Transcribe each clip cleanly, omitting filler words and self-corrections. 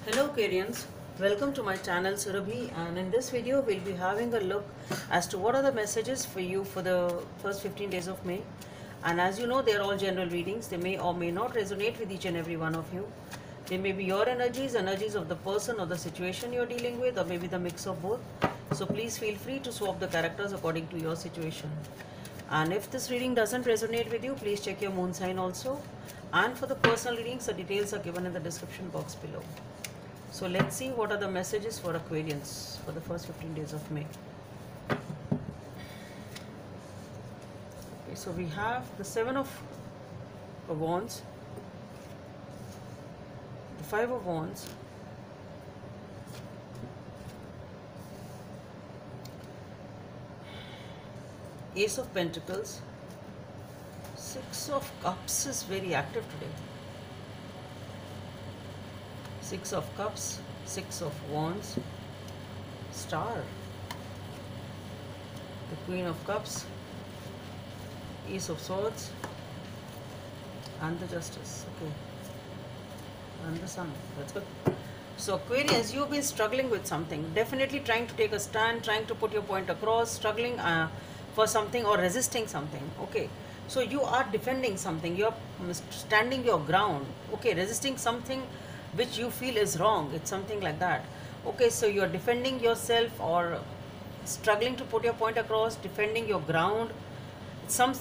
Hello Aquarians, welcome to my channel Surabhi, and in this video we'll be having a look as to what are the messages for you for the first 15 days of May. And as you know, they are all general readings. They may or may not resonate with each and every one of you. They may be your energies, energies of the person or the situation you're dealing with, or maybe the mix of both. So please feel free to swap the characters according to your situation. And if this reading doesn't resonate with you, please check your moon sign also. And for the personal readings, the details are given in the description box below. So let's see what are the messages for Aquarians for the first 15 days of May. Okay, so we have the Seven of Wands, the Five of Wands, Ace of Pentacles, Six of Cups is very active today. Six of Cups, Six of Wands, Star, the Queen of Cups, Ace of Swords, and the Justice. Okay, and the Sun. That's good. So Aquarians, you've been struggling with something, definitely trying to take a stand, trying to put your point across, struggling for something or resisting something. Okay, so you are defending something, you're standing your ground. Okay, resisting something which you feel is wrong. It's something like that. Okay, so you're defending yourself or struggling to put your point across, defending your ground. It's some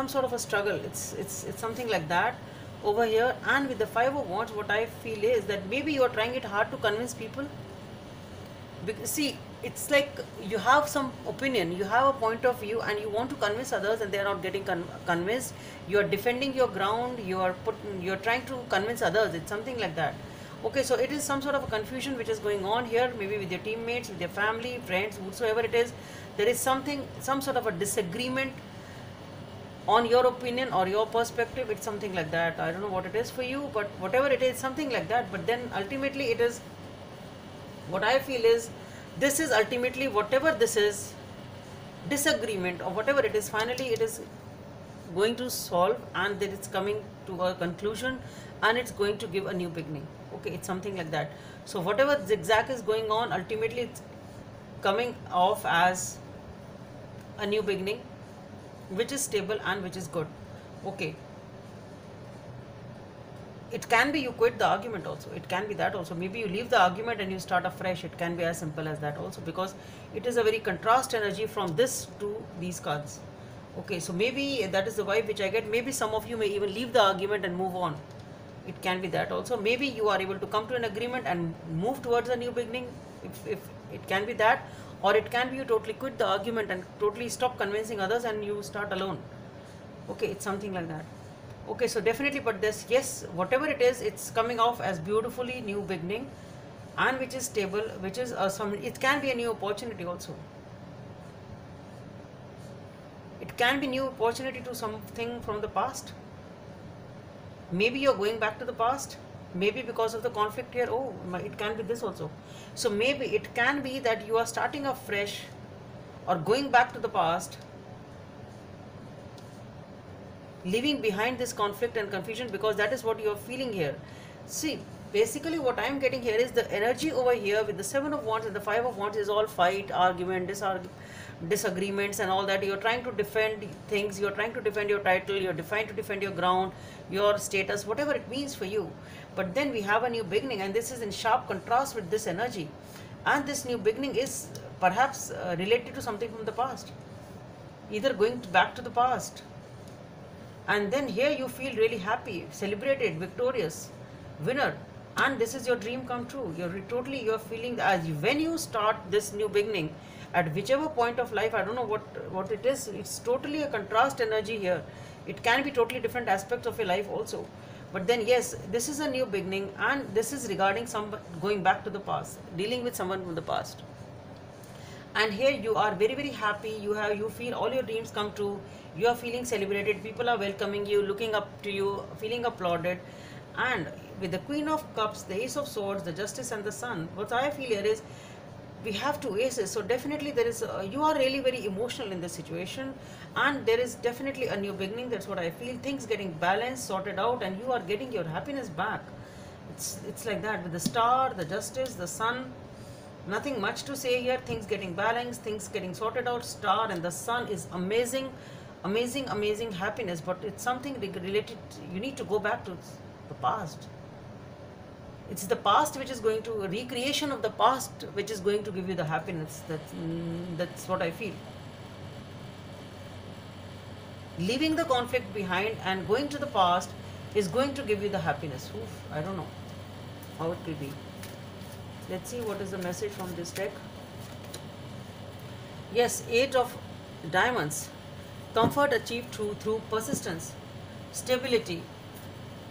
sort of a struggle. It's something like that over here. And with the Five of Wands, what I feel is that maybe you're trying it hard to convince people. Because, see, it's like you have some opinion, you have a point of view, and you want to convince others, and they are not getting convinced. You are defending your ground. You're trying to convince others. It's something like that. Okay, so it is some sort of a confusion which is going on here. Maybe with your teammates, with your family, friends, whosoever it is, there is some sort of a disagreement on your opinion or your perspective. It's something like that. I don't know what it is for you, but whatever it is, something like that. But then ultimately, it is. What I feel is, this is ultimately whatever this is, disagreement or whatever it is, finally it is going to solve, and then it's coming to a conclusion, and it's going to give a new beginning. Okay, it's something like that. So whatever zigzag is going on, ultimately it's coming off as a new beginning, which is stable and which is good. Okay, it can be you quit the argument also. It can be that also. Maybe you leave the argument and you start afresh. It can be as simple as that also, because it is a very contrast energy from this to these cards. Okay, so maybe that is the vibe which I get. Maybe some of you may even leave the argument and move on. It can be that also. Maybe you are able to come to an agreement and move towards a new beginning. If it can be that, or it can be you totally quit the argument and totally stop convincing others and you start alone. Okay, it's something like that. Okay, so definitely, but this, yes, whatever it is, it's coming off as beautifully new beginning, and which is stable, which is it can be a new opportunity also. It can be new opportunity to something from the past. Maybe you're going back to the past, maybe because of the conflict here. Oh, it can be this also. So maybe it can be that you are starting afresh or going back to the past, leaving behind this conflict and confusion, because that is what you are feeling here. See, basically what I am getting here is the energy over here with the Seven of Wands and the Five of Wands is all fight, argument, disagreements and all that. You're trying to defend things, you're trying to defend your title, you're trying to defend your ground, your status, whatever it means for you. But then we have a new beginning, and this is in sharp contrast with this energy. And this new beginning is perhaps related to something from the past, either going back to the past. And then here you feel really happy, celebrated, victorious, winner, and this is your dream come true. You're feeling as when you start this new beginning at whichever point of life. I don't know what it is. It's totally a contrast energy here. It can be totally different aspects of your life also. But then yes, this is a new beginning, and this is regarding some going back to the past, dealing with someone from the past. And here you are very, very happy. You feel all your dreams come true. You are feeling celebrated. People are welcoming you, looking up to you, feeling applauded. And with the Queen of Cups, the Ace of Swords, the Justice and the Sun, what I feel here is we have two aces. So definitely there is you are really very emotional in this situation, and there is definitely a new beginning. That's what I feel. Things getting balanced, sorted out, and you are getting your happiness back. It's like that with the star, the justice, the sun. Nothing much to say here. Things getting balanced, things getting sorted out. Star and the sun is amazing, amazing, amazing happiness. But it's something related. You need to go back to the past. It's the past which is going to recreation of the past, which is going to give you the happiness. That's what I feel. Leaving the conflict behind and going to the past is going to give you the happiness. Oof, I don't know how it will be. Let's see what is the message from this deck. Yes, 8 of diamonds. Comfort achieved through persistence, stability,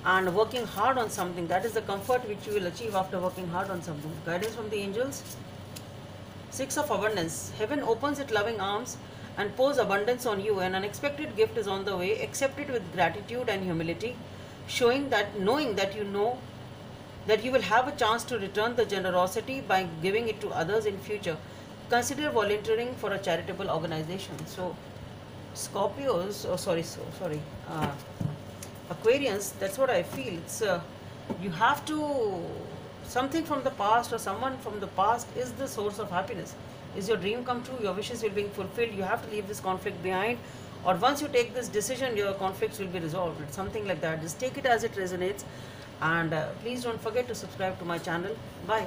and working hard on something. That is the comfort which you will achieve after working hard on something. Guidance from the angels. 6 of abundance. Heaven opens its loving arms and pours abundance on you. An unexpected gift is on the way. Accept it with gratitude and humility, knowing that you know that you will have a chance to return the generosity by giving it to others in future. Consider volunteering for a charitable organization. So Scorpios, Aquarians, that's what I feel. It's you have to, something from the past or someone from the past is the source of happiness. Is your dream come true? Your wishes will be fulfilled. You have to leave this conflict behind, or once you take this decision, your conflicts will be resolved. It's something like that. Just take it as it resonates, and please don't forget to subscribe to my channel. Bye.